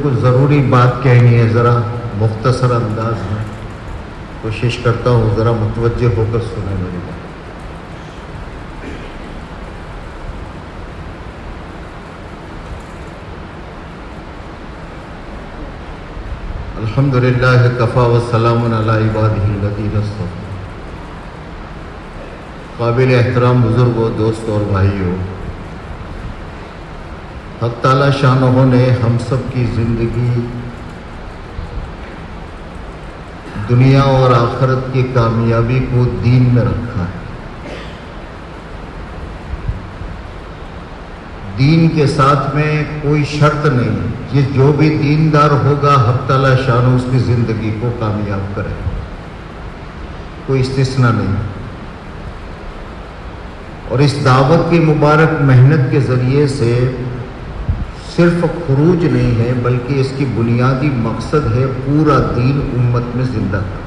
کچھ ضروری بات کہنی ہے، ذرا مختصر انداز میں کوشش کرتا ہوں، ذرا متوجہ ہو کر سنیں میری بات۔ الحمدللہ کفا وسلام علی عبادہ الذین اصطفی۔ قابل احترام بزرگوں، دوستوں اور بھائیوں، حق تعالی شانہ نے ہم سب کی زندگی دنیا اور آخرت کی کامیابی کو دین میں رکھا ہے۔ دین کے ساتھ میں کوئی شرط نہیں، یہ جو بھی دیندار ہوگا حق تعالی شانہ اس کی زندگی کو کامیاب کرے، کوئی استثناء نہیں۔ اور اس دعوت کی مبارک محنت کے ذریعے سے صرف خروج نہیں ہے، بلکہ اس کی بنیادی مقصد ہے پورا دین امت میں زندہ کرنا۔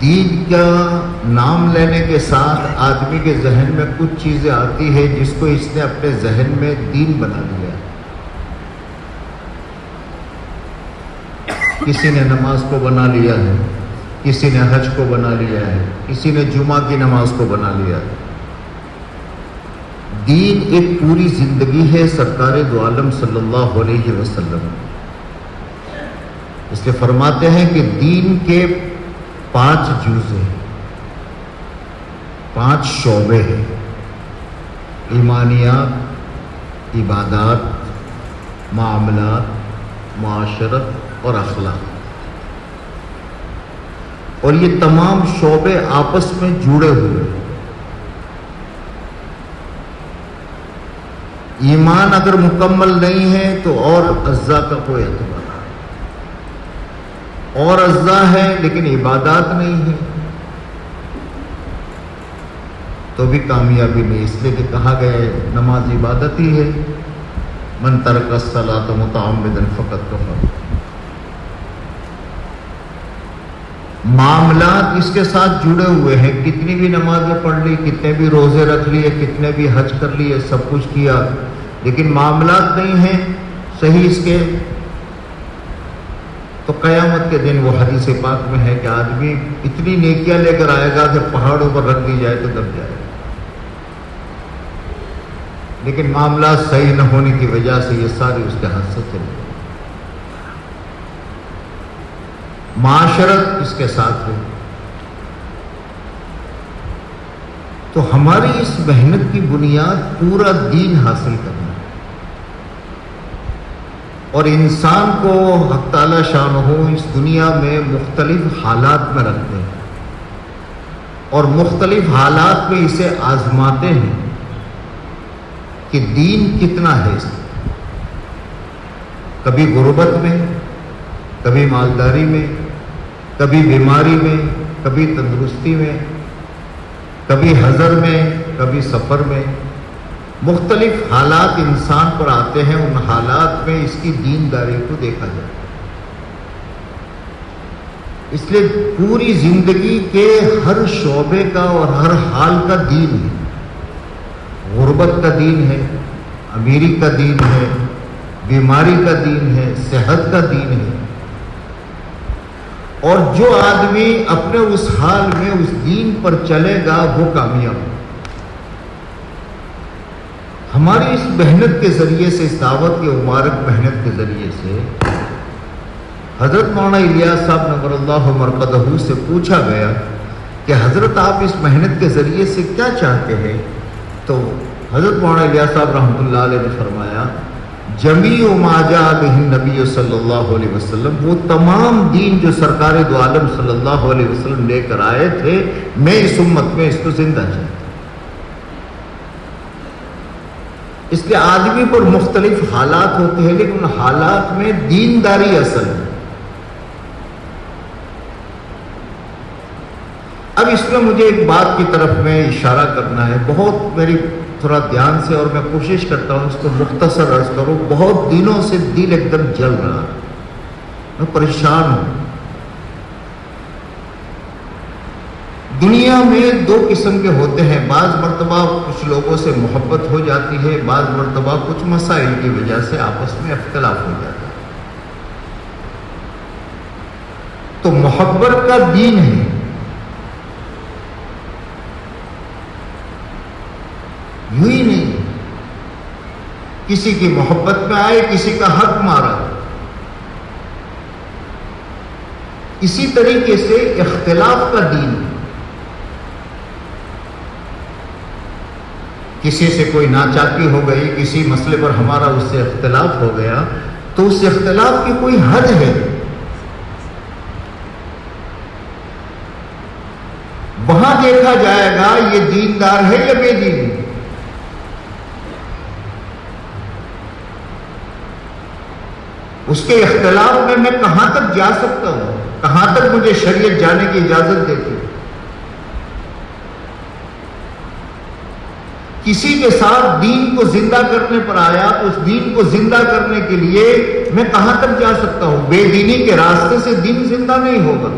دین کا نام لینے کے ساتھ آدمی کے ذہن میں کچھ چیزیں آتی ہیں جس کو اس نے اپنے ذہن میں دین بنا لیا ہے۔ کسی نے نماز کو بنا لیا ہے، کسی نے حج کو بنا لیا ہے، کسی نے جمعہ کی نماز کو بنا لیا ہے۔ دین ایک پوری زندگی ہے سرکار دو عالم صلی اللہ علیہ وسلم، اس لیے فرماتے ہیں کہ دین کے 5 جزء ہیں، 5 شعبے ہیں: ایمانیات، عبادات، معاملات، معاشرت اور اخلاق۔ اور یہ تمام شعبے آپس میں جڑے ہوئے ہیں۔ ایمان اگر مکمل نہیں ہے تو اور اجزاء کا کوئی اعتبار نہیں، اور اجزاء ہے لیکن عبادات نہیں ہے تو بھی کامیابی نہیں، اس لیے کہ کہا گیا ہے نماز عبادت ہی ہے، من ترک الصلاۃ متعمدا فقد کفر۔ معاملات اس کے ساتھ جڑے ہوئے ہیں، کتنی بھی نمازیں پڑھ لی، کتنے بھی روزے رکھ لیے، کتنے بھی حج کر لیے، سب کچھ کیا، لیکن معاملات نہیں ہیں صحیح اس کے، تو قیامت کے دن وہ حدیث پاک میں ہے کہ آدمی اتنی نیکیاں لے کر آئے گا کہ پہاڑوں پر رکھ دی جائے تو دب جائے گا، لیکن معاملات صحیح نہ ہونے کی وجہ سے یہ ساری اس کے ہاتھ سے چلی گئی۔ معاشرت اس کے ساتھ ہے۔ تو ہماری اس محنت کی بنیاد پورا دین حاصل کرنا ہے، اور انسان کو حق تعالی شانہ اس دنیا میں مختلف حالات میں رکھتے ہیں اور مختلف حالات میں اسے آزماتے ہیں کہ دین کتنا ہے اس میں۔ کبھی غربت میں، کبھی مالداری میں، کبھی بیماری میں، کبھی تندرستی میں، کبھی حضر میں، کبھی سفر میں، مختلف حالات انسان پر آتے ہیں، ان حالات میں اس کی دینداری کو دیکھا جائے۔ اس لیے پوری زندگی کے ہر شعبے کا اور ہر حال کا دین ہے۔ غربت کا دین ہے، امیری کا دین ہے، بیماری کا دین ہے، صحت کا دین ہے، اور جو آدمی اپنے اس حال میں اس دین پر چلے گا وہ کامیاب ہے۔ ہماری اس محنت کے ذریعے سے، اس دعوت کی مبارک محنت کے ذریعے سے حضرت مولانا الیاس صاحب نور اللہ مرقدہ سے پوچھا گیا کہ حضرت آپ اس محنت کے ذریعے سے کیا چاہتے ہیں؟ تو حضرت مولانا الیاس صاحب رحمۃ اللہ علیہ نے فرمایا، جمیع ما جاء بہ النبی صلی اللہ علیہ وسلم، وہ تمام دین جو سرکار دو عالم صلی اللہ علیہ وسلم لے کر آئے تھے، میں اس امت میں اس کو زندہ چاہتا ہوں۔ اس لیے آدمی پر مختلف حالات ہوتے ہیں، لیکن ان حالات میں دینداری اصل ہے۔ اب اس میں مجھے ایک بات کی طرف میں اشارہ کرنا ہے، بہت میری تھوڑا دھیان سے، اور میں کوشش کرتا ہوں اس کو مختصر عرض کروں۔ بہت دنوں سے دل ایک دم جل رہا ہے، میں پریشان ہوں۔ دنیا دنیا میں دو قسم کے ہوتے ہیں، بعض مرتبہ کچھ لوگوں سے محبت ہو جاتی ہے، بعض مرتبہ کچھ مسائل کی وجہ سے آپس میں اختلاف ہو جاتا ہے۔ تو محبت کا دین ہے، یوں ہی نہیں کسی کی محبت میں آئے کسی کا حق مارا۔ اسی طریقے سے اختلاف کا دین ہے، کسی سے کوئی ناچاکی ہو گئی، کسی مسئلے پر ہمارا اس سے اختلاف ہو گیا، تو اس اختلاف کی کوئی حد ہے، وہاں دیکھا جائے گا یہ دیندار ہے یا بے دین ہے۔ اس کے اختلاف میں کہاں تک جا سکتا ہوں، کہاں تک مجھے شریعت جانے کی اجازت دیتی ہے۔ کسی کے ساتھ دین کو زندہ کرنے پر آیا تو اس دین کو زندہ کرنے کے لیے میں کہاں تک جا سکتا ہوں؟ بے دینی کے راستے سے دین زندہ نہیں ہوگا۔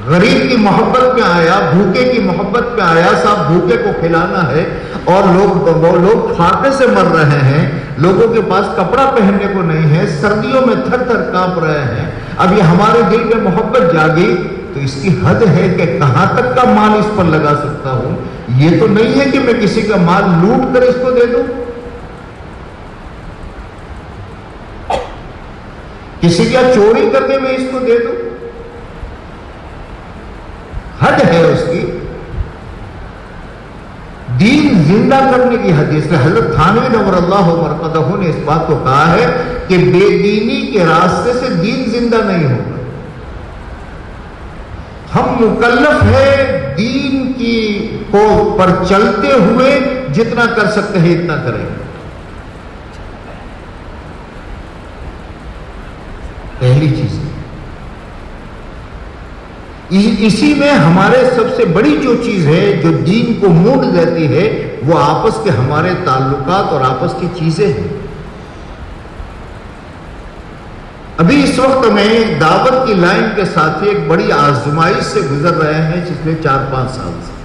غریب کی محبت میں آیا، بھوکے کی محبت میں آیا، صاحب بھوکے کو کھلانا ہے، اور وہ لوگ فاقے سے مر رہے ہیں، لوگوں کے پاس کپڑا پہننے کو نہیں ہے، سردیوں میں تھر تھر کانپ رہے ہیں، اب یہ ہمارے دل میں محبت جاگی تو اس کی حد ہے کہ کہاں تک کا مال اس پر لگا سکتا ہوں۔ یہ تو نہیں ہے کہ میں کسی کا مال لوٹ کر اس کو دے دوں، کسی کا چوری کر کے میں اس کو دے دوں، حد ہے اس کی۔ دین زندہ کرنے کی حدیث سے حضرت تھانوی نور اللہ مرقدہ نے اس بات کو کہا ہے کہ بے دینی کے راستے سے دین زندہ نہیں ہوگا۔ ہم مکلف ہے دین کی کو پر چلتے ہوئے جتنا کر سکتے ہیں اتنا کریں۔ پہلی چیز ہے، اسی میں ہمارے سب سے بڑی جو چیز ہے جو دین کو موڑ دیتی ہے وہ آپس کے ہمارے تعلقات اور آپس کی چیزیں ہیں۔ ابھی اس وقت میں دعوت کی لائن کے ساتھ ایک بڑی آزمائش سے گزر رہے ہیں پچھلے 4-5 سال سے۔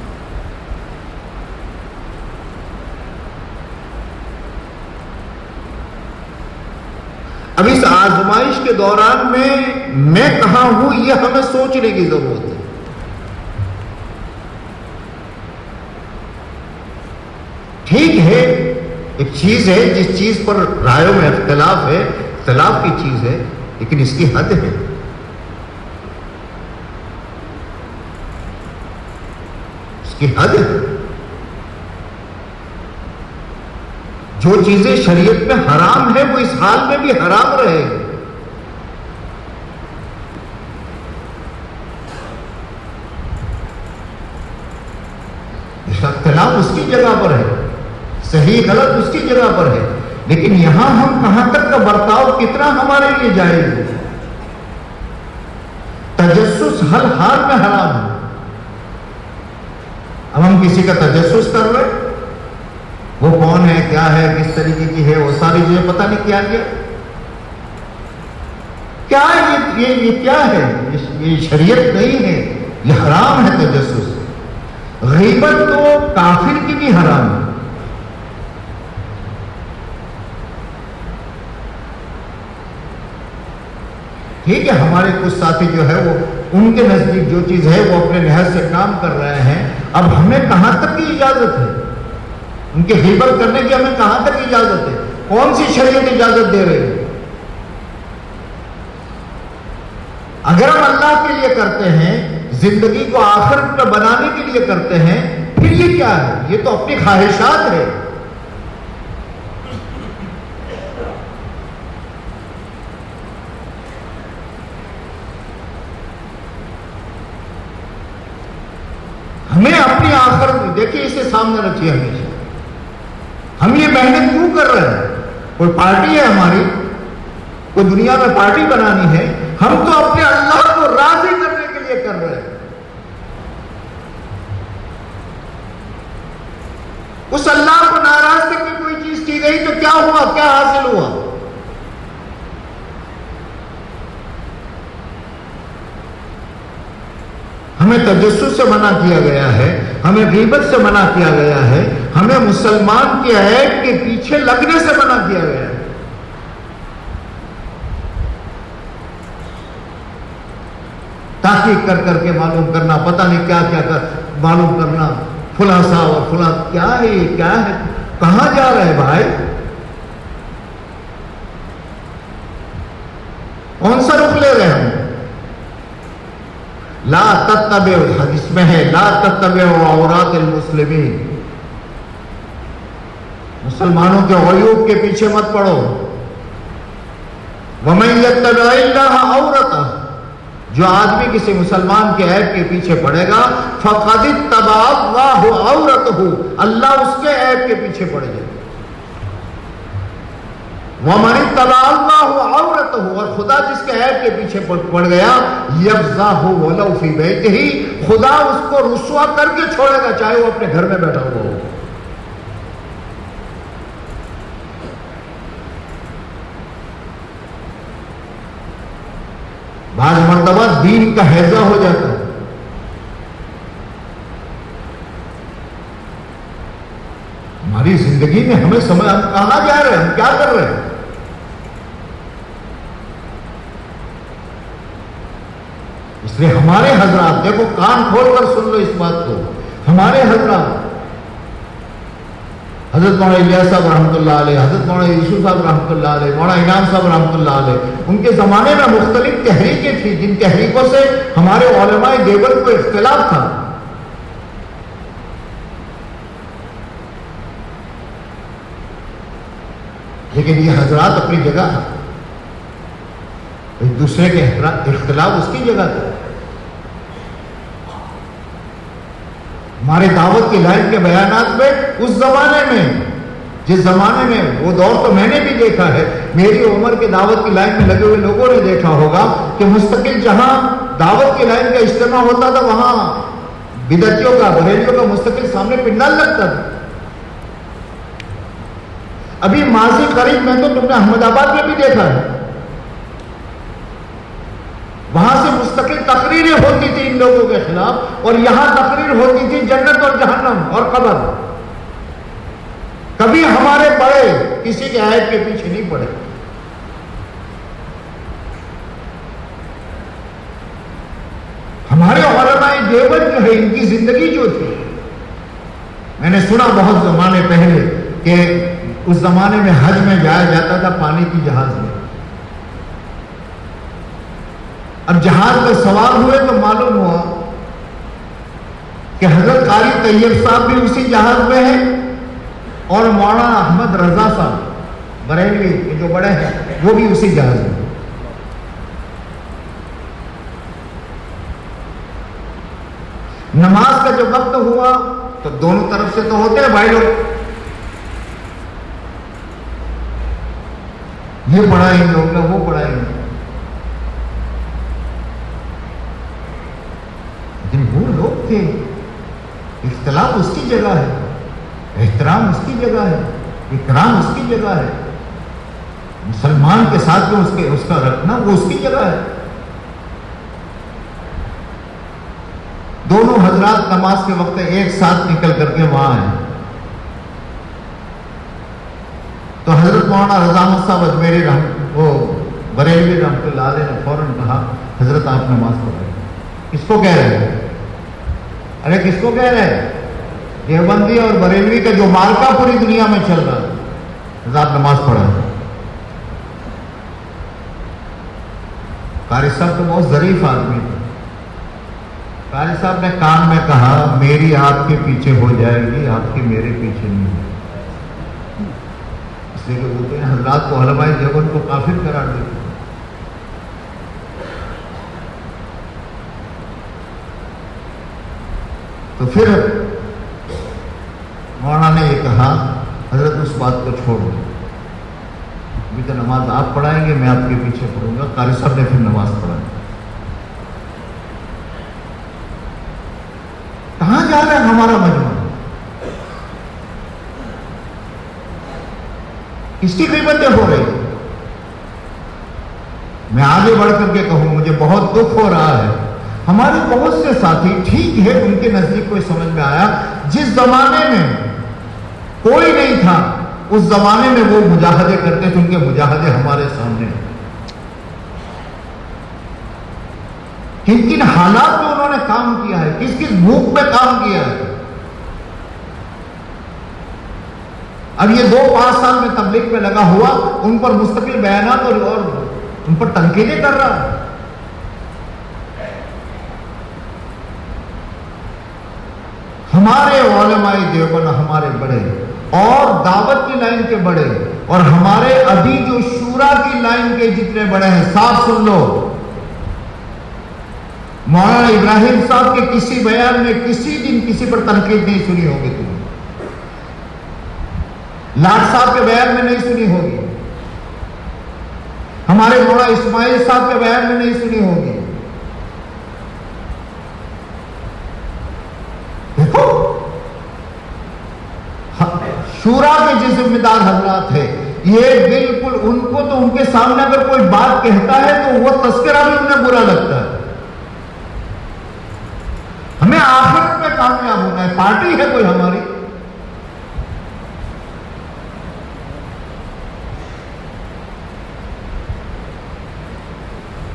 اب اس آزمائش کے دوران میں کہاں ہوں یہ ہمیں سوچنے کی ضرورت ہے۔ ٹھیک ہے، ایک چیز ہے جس چیز پر رائےوں میں اختلاف ہے، اختلاف کی چیز ہے، لیکن اس کی حد ہے۔ اس کی حد ہے۔ جو چیزیں شریعت میں حرام ہیں وہ اس حال میں بھی حرام رہے گی۔ اس کا اختلاف اس کی جگہ پر ہے، صحیح غلط اس کی جگہ پر ہے، لیکن یہاں ہم کہاں تک کا برتاؤ کتنا ہمارے لیے جائز ہے۔ تجسس ہر حال میں حرام ہے۔ اب ہم کسی کا تجسس کر رہے، وہ کون ہے، کیا ہے، کس طریقے کی ہے، وہ ساری چیزیں پتہ نہیں کیا کیا یہ کیا ہے، یہ شریعت نہیں ہے، یہ حرام ہے تجسس۔ غیبت تو کافر کی بھی حرام ہے۔ ٹھیک ہے، ہمارے کچھ ساتھی جو ہے وہ ان کے نزدیک جو چیز ہے وہ اپنے لحاظ سے کام کر رہے ہیں، اب ہمیں کہاں تک کی اجازت ہے ان کی غیبت کرنے کی؟ ہمیں کہاں تک اجازت ہے؟ کون سی شریعت اجازت دے رہی ہے؟ اگر ہم اللہ کے لیے کرتے ہیں، زندگی کو آخرت میں بنانے کے لیے کرتے ہیں، پھر یہ کیا ہے؟ یہ تو اپنی خواہشات ہے۔ ہمیں اپنی آخرت دیکھیے، اسے سامنے رکھیے ہمیشہ۔ ہم یہ محنت کیوں کر رہے ہیں؟ کوئی پارٹی ہے ہماری، کوئی دنیا میں پارٹی بنانی ہے، ہم تو اپنے اللہ کو راضی کرنے کے لیے کر رہے ہیں۔ اس اللہ کو ناراض کر کے کوئی چیز کی گئی تو کیا ہوا، کیا حاصل ہوا؟ ہمیں تجسس سے منع کیا گیا ہے، ہمیں غیبت سے منع کیا گیا ہے، ہمیں مسلمان کے عیب کے پیچھے لگنے سے منع کیا گیا ہے۔ تحقیق کر کر کے معلوم کرنا، پتہ نہیں کیا کیا معلوم کرنا، فلاں صاحب اور فلاں، کیا ہے یہ، کیا ہے، کہاں جا رہے بھائی؟ کون سا رخ لے رہے ہم؟ لا تتبعوا، حدیث میں ہے لا تتبعوا عورات المسلمین، مسلمانوں کے عیوب کے پیچھے مت پڑو۔ ومن یتبع اللہ عورتہ، جو آدمی کسی مسلمان کے عیب کے پیچھے پڑے گا، فقد اتبع اللہ عورتہ، اللہ اس کے عیب کے پیچھے پڑے گا۔ ومن اتبع اللہ عورتہ، اور خدا جس کے عیب کے پیچھے پڑ گیا، یفضحہ ولو فی بیتہ، خدا اس کو رسوا کر کے چھوڑے گا چاہے وہ اپنے گھر میں بیٹھا ہوا ہو۔ بعض مرتبہ دین کا ہیضہ ہو جاتا ہے۔ ہماری زندگی میں ہمیں سمجھ، ہم کہاں جا رہے ہیں، ہم کیا کر رہے ہیں؟ اس لیے ہمارے حضرات، دیکھو کان کھول کر سن لو اس بات کو، ہمارے حضرات، حضرت مولانا الیاس صاحب رحمۃ اللہ علیہ، حضرت مولانا یوسف صاحب رحمۃ اللہ علیہ، مولانا انعام صاحب رحمۃ اللہ علیہ، ان کے زمانے میں مختلف تحریکیں تھیں جن تحریکوں سے ہمارے علماء دیوبند کو اختلاف تھا۔ لیکن یہ حضرات اپنی جگہ، ایک دوسرے کے اختلاف اس کی جگہ تھا۔ ہمارے دعوت کی لائن کے بیانات میں اس زمانے میں، جس زمانے میں، وہ دور تو میں نے بھی دیکھا ہے، میری عمر کے دعوت کی لائن میں لگے ہوئے لوگوں نے دیکھا ہوگا کہ مستقل جہاں دعوت کی لائن کا اجتماع ہوتا تھا وہاں بدعتیوں کا، بریلیوں کا مستقل سامنے پنڈال لگتا تھا۔ ابھی ماضی قریب میں تو تم نے احمد آباد میں بھی دیکھا ہے، وہاں سے مستقل تقریریں ہوتی تھی ان لوگوں کے خلاف، اور یہاں تقریر ہوتی تھی جنت اور جہنم اور قبر۔ کبھی ہمارے بڑے کسی کے عیب کے پیچھے نہیں پڑے۔ ہمارے علماء دیوبند جو ہے، ان کی زندگی جو تھی، میں نے سنا بہت زمانے پہلے کہ اس زمانے میں حج میں جایا جاتا تھا پانی کی جہاز میں۔ اب جہاز میں سوار ہوئے تو معلوم ہوا کہ حضرت قاری طیب صاحب بھی اسی جہاز میں ہیں، اور مولانا احمد رضا صاحب بریلوی کے جو بڑے ہیں وہ بھی اسی جہاز میں۔ نماز کا جب وقت ہوا تو دونوں طرف سے تو ہوتے ہیں بھائی لوگ، یہ پڑھائیں گے وہ پڑھائیں گے، لیکن وہ لوگ تھے، اختلاف اس کی جگہ ہے، احترام اس کی جگہ ہے، اکرام اس کی جگہ ہے، مسلمان کے ساتھ میں اس کا رکھنا وہ اس کی جگہ ہے۔ دونوں حضرات نماز کے وقت ایک ساتھ نکل کر کے وہاں ہیں، تو حضرت مولانا رضا احمد صاحب اجمیری وہ بریلوی رحمۃ اللہ علیہ نے فوراً کہا حضرت آپ نماز پڑھیں۔ کس کو کہہ رہے ہیں؟ ارے کس کو کہہ رہے ہیں؟ دیوبندی اور بریلوی کا جو مارکا پوری دنیا میں چل رہا ہے، حضرت نماز پڑھیں۔ قاری صاحب تو بہت ظریف آدمی تھے، قاری صاحب نے کان میں کہا میری آپ کے پیچھے ہو جائے گی، آپ کی میرے پیچھے نہیں ہے، اس لیے کہ وہ تو حضرات کو علماء دیوبند کو کافر قرار دیتے ہیں۔ تو پھر مولانا نے یہ کہا حضرت اس بات کو چھوڑ دو، ابھی تو نماز آپ پڑھائیں گے، میں آپ کے پیچھے پڑھوں گا۔ قاری صاحب نے پھر نماز پڑھائی۔ کہاں جا رہا ہے ہمارا مجمع؟ کس کی غیبتیں ہو رہی؟ میں آگے بڑھ کر کے کہوں، مجھے بہت دکھ ہو رہا ہے ہمارے بہت سے ساتھی، ٹھیک ہے ان کے نزدیک کوئی سمجھ میں آیا، جس زمانے میں کوئی نہیں تھا اس زمانے میں وہ مجاہدے کرتے تھے، ان کے مجاہدے ہمارے سامنے، کن کن حالات میں انہوں نے کام کیا ہے، کس کس بھوک میں کام کیا ہے۔ اب یہ 2-5 سال میں تبلیغ میں لگا ہوا، ان پر مستقل بیانات اور ان پر تنقیدیں کر رہا ہے۔ ہمارے علماء دیوبند ہمارے بڑے اور دعوت کی لائن کے بڑے، اور ہمارے ابھی جو شورا کی لائن کے جتنے بڑے ہیں، صاف سن لو، مولانا ابراہیم صاحب کے کسی بیان میں کسی دن کسی پر تنقید نہیں سنی ہوگی، تم لاٹ صاحب کے بیان میں نہیں سنی ہوگی، ہمارے مولانا اسماعیل صاحب کے بیان میں نہیں سنی ہوگی۔ دیکھو شورا کے جو ذمہ دار حضرات ہیں، یہ بالکل ان کو تو ان کے سامنے اگر کوئی بات کہتا ہے تو وہ تذکرہ بھی انہیں برا لگتا ہے۔ ہمیں آخرت میں کامیاب ہونا ہے، پارٹی ہے کوئی ہماری،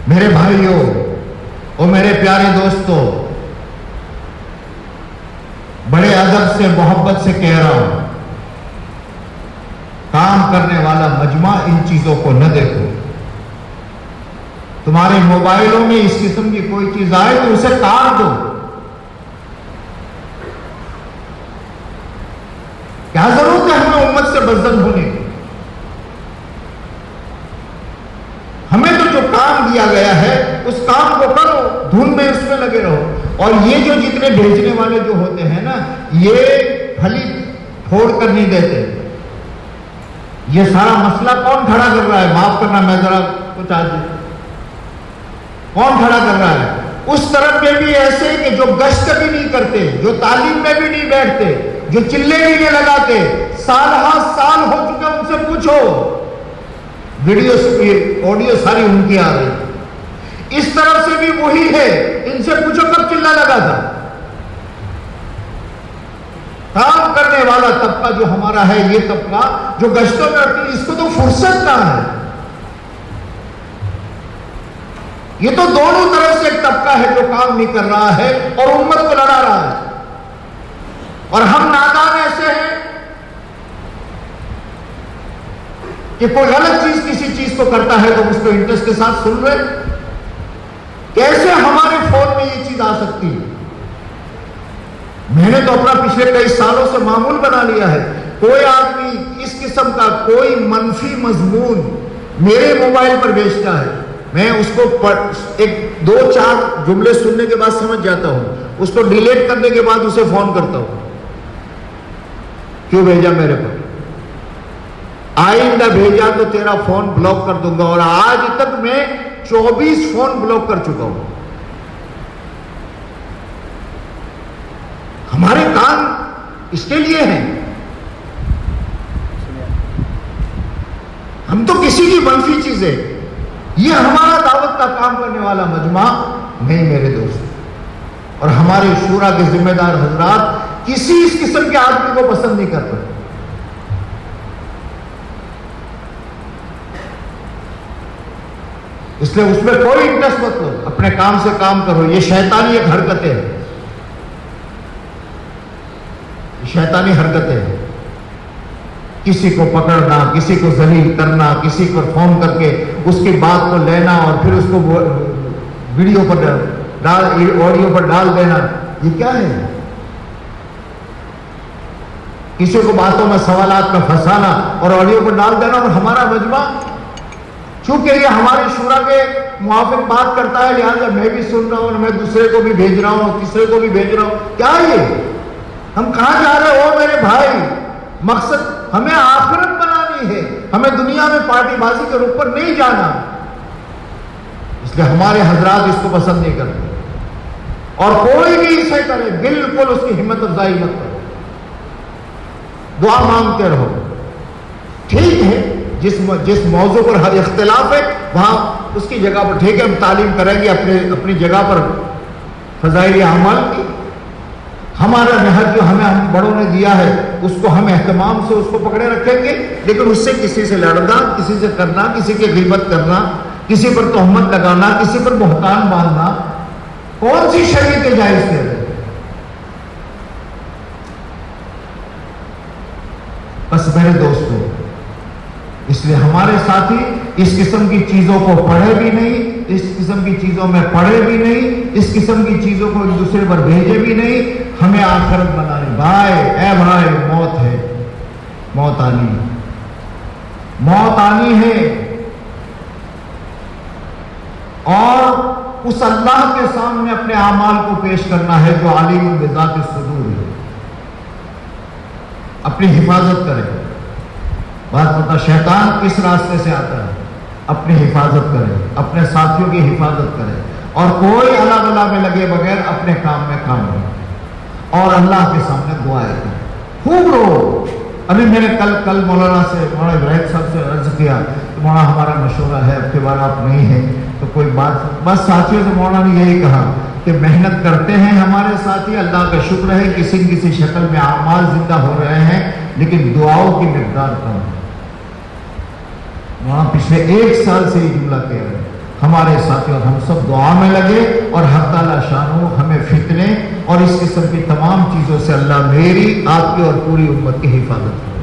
میرے بھائیوں اور میرے پیارے دوستوں، بڑے ادب سے محبت سے کہہ رہا ہوں، کام کرنے والا مجمع ان چیزوں کو نہ دیکھو۔ تمہارے موبائلوں میں اس قسم کی کوئی چیز آئے تو اسے کاٹ دو۔ کیا ضرورت ہے ہمیں امت سے بدظن ہونے کی؟ ہمیں تو جو کام دیا گیا ہے اس کام کو کرو، دھن میں اس میں لگے رہو۔ اور یہ جو جتنے بھیجنے والے جو ہوتے ہیں نا، یہ پھلی پھوڑ کر نہیں دیتے۔ یہ سارا مسئلہ کون کھڑا کر رہا ہے؟ معاف کرنا، میں ذرا کچھ آج کون کھڑا کر رہا ہے؟ اس طرف میں بھی ایسے کہ جو گشت بھی نہیں کرتے، جو تعلیم میں بھی نہیں بیٹھتے، جو چلے بھی نہیں لگاتے، سال ہاں سال ہو چکے، ان سے پوچھو، ویڈیو آڈیو ساری ان کی آ رہی۔ اس طرف سے بھی وہی ہے، ان سے پوچھو کب چلا لگا تھا۔ کام کرنے والا طبقہ جو ہمارا ہے، یہ طبقہ جو گشتوں میں رکھتی، اس کو تو فرصت کہاں ہے؟ یہ تو دونوں طرف سے ایک طبقہ ہے جو کام نہیں کر رہا ہے اور امت کو لڑا رہا ہے، اور ہم نادان ایسے ہیں کہ کوئی غلط چیز کسی چیز کو کرتا ہے تو اس کو انٹرسٹ کے ساتھ سن رہے۔ کیسے ہمارے فون میں یہ چیز آ سکتی ہے؟ میں نے تو اپنا پچھلے کئی سالوں سے معمول بنا لیا ہے، کوئی آدمی اس قسم کا کوئی منفی مضمون میرے موبائل پر بھیجتا ہے، میں اس کو 1-2-4 جملے سننے کے بعد سمجھ جاتا ہوں، اس کو ڈیلیٹ کرنے کے بعد اسے فون کرتا ہوں، کیوں بھیجا میرے پر؟ آئندہ بھیجا تو تیرا فون بلاک کر دوں گا۔ اور آج تک میں 24 فون بلاک کر چکا ہوں۔ ہمارے کام اس کے لیے ہیں، ہم تو کسی کی منفی چیزیں، یہ ہمارا دعوت کا کام کرنے والا مجمع نہیں میرے دوست۔ اور ہمارے شورا کے ذمہ دار حضرات کسی اس قسم کے آدمی کو پسند نہیں کرتے۔ اس لیے اس میں کوئی انٹرسٹ مت لو، اپنے کام سے کام کرو۔ یہ شیطانی ایک حرکتیں ہیں، شیطانی حرکتیں ہیں، کسی کو پکڑنا، کسی کو ذلیل کرنا، کسی کو فون کر کے اس کی بات کو لینا اور پھر اس کو ویڈیو پر آڈیو پر ڈال دینا، یہ کیا ہے؟ کسی کو باتوں میں سوالات میں پھنسانا اور آڈیو پر ڈال دینا۔ اور ہمارا مجمع چونکہ یہ ہماری شورا کے موافق بات کرتا ہے، لہٰذا میں بھی سن رہا ہوں اور میں دوسرے کو بھی بھیج رہا ہوں، تیسرے کو بھی بھیج رہا ہوں۔ کیا یہ؟ ہم کہاں جا رہے ہو میرے بھائی؟ مقصد ہمیں آخرت بنانی ہے، ہمیں دنیا میں پارٹی بازی کے رخ پر نہیں جانا۔ اس لیے ہمارے حضرات اس کو پسند نہیں کرتے، اور کوئی بھی اسے کرے بالکل اس کی ہمت افزائی مت کرو، دعا مانگتے رہو۔ ٹھیک ہے، جس موضوع پر ہر اختلاف ہے وہاں اس کی جگہ پر ٹھیک ہے، ہم تعلیم کریں گے اپنی جگہ پر، فضائل اعمال کی. ہمارا نہج جو ہمیں بڑوں نے دیا ہے اس کو ہم اہتمام سے اس کو پکڑے رکھیں گے، لیکن اس سے کسی سے لڑنا، کسی سے کرنا، کسی کی غیبت کرنا، کسی پر تہمت لگانا، کسی پر بہتان باندھنا کون سی شریعت جائز کے ہے؟ بس میرے دوستو، اس لیے ہمارے ساتھی اس قسم کی چیزوں کو پڑھے بھی نہیں، اس قسم کی چیزوں میں پڑھے بھی نہیں، اس قسم کی چیزوں کو ایک دوسرے پر بھیجے بھی نہیں. ہمیں آخرت بنانی. بھائی، اے بھائی، موت ہے، موت آنی ہے، موت آنی ہے. اور اس اللہ کے سامنے اپنے اعمال کو پیش کرنا ہے جو عالم بذات الصدور ہے. اپنی حفاظت کرے. بات پتا شیطان کس راستے سے آتا ہے؟ اپنی حفاظت کرے، اپنے ساتھیوں کی حفاظت کرے، اور کوئی اللہ تعالیٰ میں لگے بغیر اپنے کام میں کام کرے اور اللہ کے سامنے دعائیں کرے. خوب رو. ابھی میں نے کل مولانا ابراہیم صاحب سے عرض کیا کہ مولانا ہمارا مشورہ ہے، اب کے بعد آپ نہیں ہیں تو کوئی بات. بس ساتھیوں سے مولانا نے یہی کہا کہ محنت کرتے ہیں ہمارے ساتھی، اللہ کا شکر ہے کسی نہ کسی شکل میں اعمال زندہ ہو رہے ہیں، لیکن دعاؤں کی مقدار کم ہے. وہاں پچھلے 1 سال سے یہ جملہ کہہ رہے ہیں ہمارے ساتھی، اور ہم سب دعا میں لگے، اور حق تعالیٰ شانہ ہمیں فتنے اور اس قسم کی تمام چیزوں سے اللہ میری، آپ کی اور پوری امت کی حفاظت کرے.